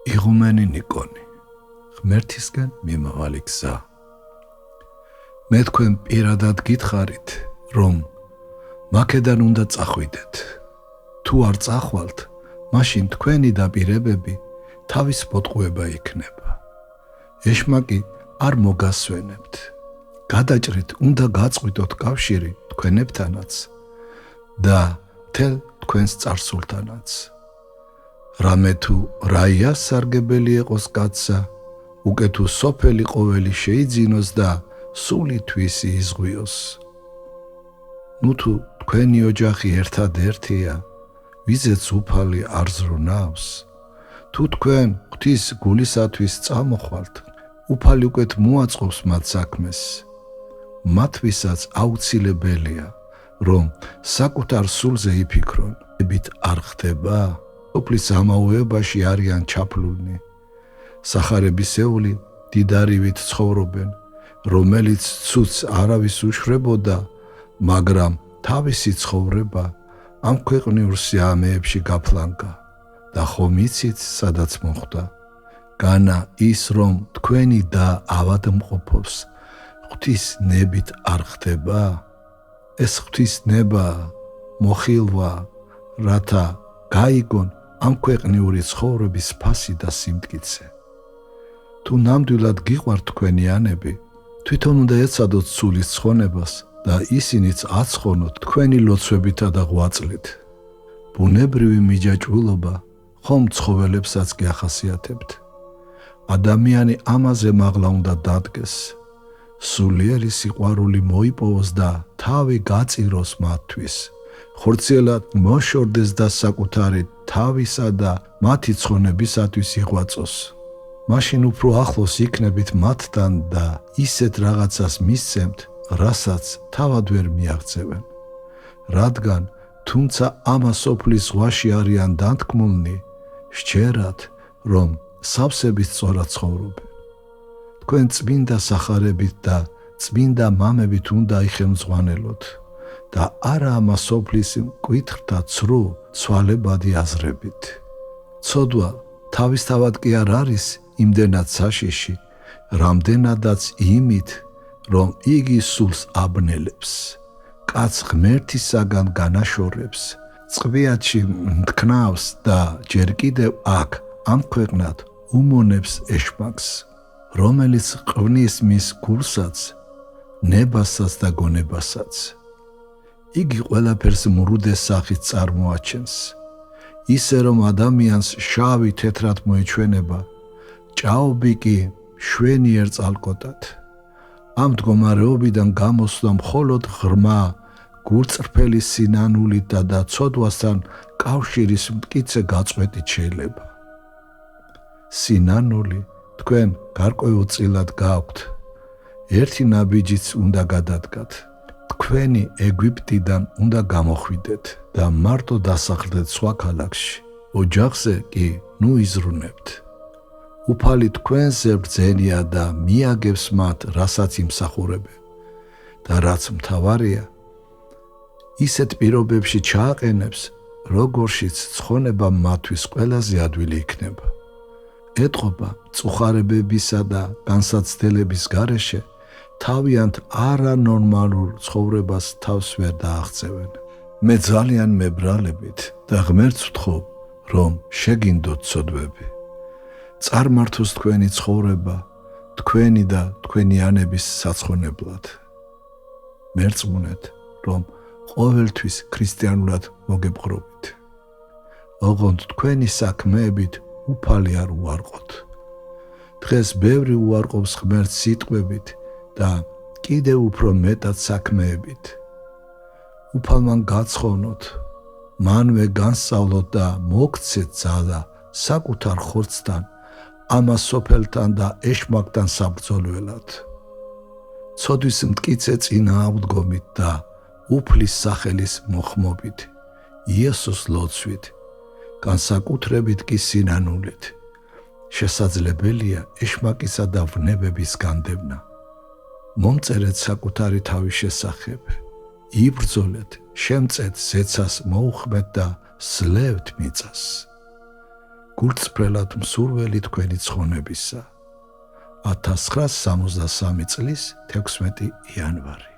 იღუმენი ნიკონი, ღმერთისგან მიმავალი გზა. მე თქვენ პირადად გითხარით, რომ მაქედან უნდა წახვიდეთ. თუ არ წახვალთ, მაშინ თქვენი დაპირებები თავის მოტყუება იქნება. ეშმაკი არ მოგასვენებთ. გადაჭრით უნდა გაწყვიტოთ კავშირი თქვენებთანაც და მთელ თქვენს წარსულთანაც. რამე თუ რაია სარგებელი ეყოს კაცსა, უკე თუ სოფელი ყოველი შეიძინოს და სული თვისი იზღვიოს. ნუ თუ თქვენი ოჯახი ერთადერთია, ვიზეც უფალი არ ზრუნავს, თუ თქვენ ღვთის გულისათვის წამოხვალთ, უფალი უკეთ მოაწყობს მათ საქმეს. მათვისაც აუცილებელია, რომ საკუთარ სულზე იფიქრონ, ებით არ ხდება, სოფლის ამაოებაში არიან ჩაფლულნი. სახარებისეული დიდარივით ცხოვრობენ, რომელიც ცუდს არავის უშვრებოდა, მაგრამ თავისი ცხოვრება ამ ქვეყნიურ სიამეებში გაფლანგა და ხომ იცით, სადაც მოხვდა. განა ის, რომ თქვენი და ავადმყოფობს ღვთის ნებით არ ხდება? ეს ღვთის ნება მოხილვა, რათა გაიგონ ამ ქვეყნიური ცხოვრების ფასი და სიმტკიცე. თუ ნამდვილად გიყვართ თქვენიანები, თვითონ უნდა ეცადოთ სულის ცხონებას და ისინიც აცხონოთ თქვენი ლოცვებითა და ღვაწლით. ბუნებრივი მიჯაჭვულობა ხომ ცხოველებსაც კი ახასიათებთ. ადამიანი ამაზე მაღლა უნდა დადგეს. სულიერი სიყვარული მოიპოვოს და თავი გაწიროს მათთვის. ხორციელად მოშორდეს და საკუთარი თავისა და მათი ცხონებისათვის იღვაწოს. მაშინ უფრო ახლოს იქნებით მათთან და ისეთ რაღაცას მისცემთ, რასაც თავად ვერ მიაღწევენ. რადგან თუმცა ამა სოფლის ზღვაში არიან დანთქმულნი, სჯერათ, რომ სავსებით სწორად ცხოვრობენ. თქვენ წმინდა სახარებით და წმინდა მამებით უნდა იხელმძღვანელოთ და არა ამა სოფლის მკვეთრთა ცრუ ცვალებადი აზრებით. ცოდვა თავისთავად კი არ არის იმდენად საშიში, რამდენადაც იმით, რომ იგი სულს აბნელებს, კაცს ღმერთისაგან განაშორებს, წყვიათში მთქნავს და ჯერ კიდევ აქ ამ ქვეყნად უმონებს ეშმაკს, რომელიც ყვნის მის გულსაც, ნებასაც და გონებასაც. იგი ყველაფერს მრუდეს სახით წარმოაჩენს, ისე რომ ადამიანს შავი თეთრად მოეჩვენება, ჭაობი კი შვენიერ წალკოტად. ამ მდგომარეობიდან გამოსვლა მხოლოდ ღრმა, გულწრფელი სინანულით და ცოდვასთან კავშირის მტკიცე გაწყვეტით შეიძლება. სინანული თქვენ გარკვეულწილად გაქვთ, ერთი ნაბიჯიც უნდა გადადგათ. თქვენი ეგვიპტიდან უნდა გამოხვიდეთ და მარტო დასახლდეთ სხვა ქალაქში. ოჯახზე კი ნუ იზრუნებთ. უფალი თქვენზე ბრძენია და მიაგებს მათ, რასაც იმსახურებენ. და რაც მთავარია, ისეთ პირობებში ჩააყენებს, როგორშიც ცხონება მათთვის ყველაზე ადვილი იქნება. ეტყობა მწუხარებებისა და განსაცდელების გარეშე თავიანთ არანორმალურ ცხოვრებას თავს ვერ დააღწევენ. მე ძალიან მებრალებით და ღმერთს ვთხოვ, რომ შეგინდოთ ცოდვები. წარმართოს თქვენი ცხოვრება, თქვენი და თქვენიანების საცხონებლად. მერწმუნეთ, რომ ყოველთვის ქრისტიანულად მოგებყრობით. ოღონდ თქვენი საქმეებით უფალი არ უარყოთ. დღეს ბევრი უარყოფს ღმერთს სიტყვებით და კიდევ უფრო მეტად საქმეებით. უფალმან გაცხოვნოთ, მანვე განსწავლოთ და მოგცეთ ძალა საკუთარ ხორცთან, ამას სოფელთან და ეშმაკთან საბრძოლველად. ცოდვის მტკიცე წინააღმდგომით და უფლის სახელის მოხმობით, იესოს ლოცვით, განსაკუთრებით კი სინანულით. შესაძლებელია ეშმაკისა და ვნებების განდევნა. მომწერეთ საკუთარი თავის შესახებ, იბრძოლეთ, შემწეთ ზეცას მოუხმეთ და სლევთ მიწას. გულწრფელად მსურველი თქვენი ცხონებისა. 1963 წლის 16 იანვარი.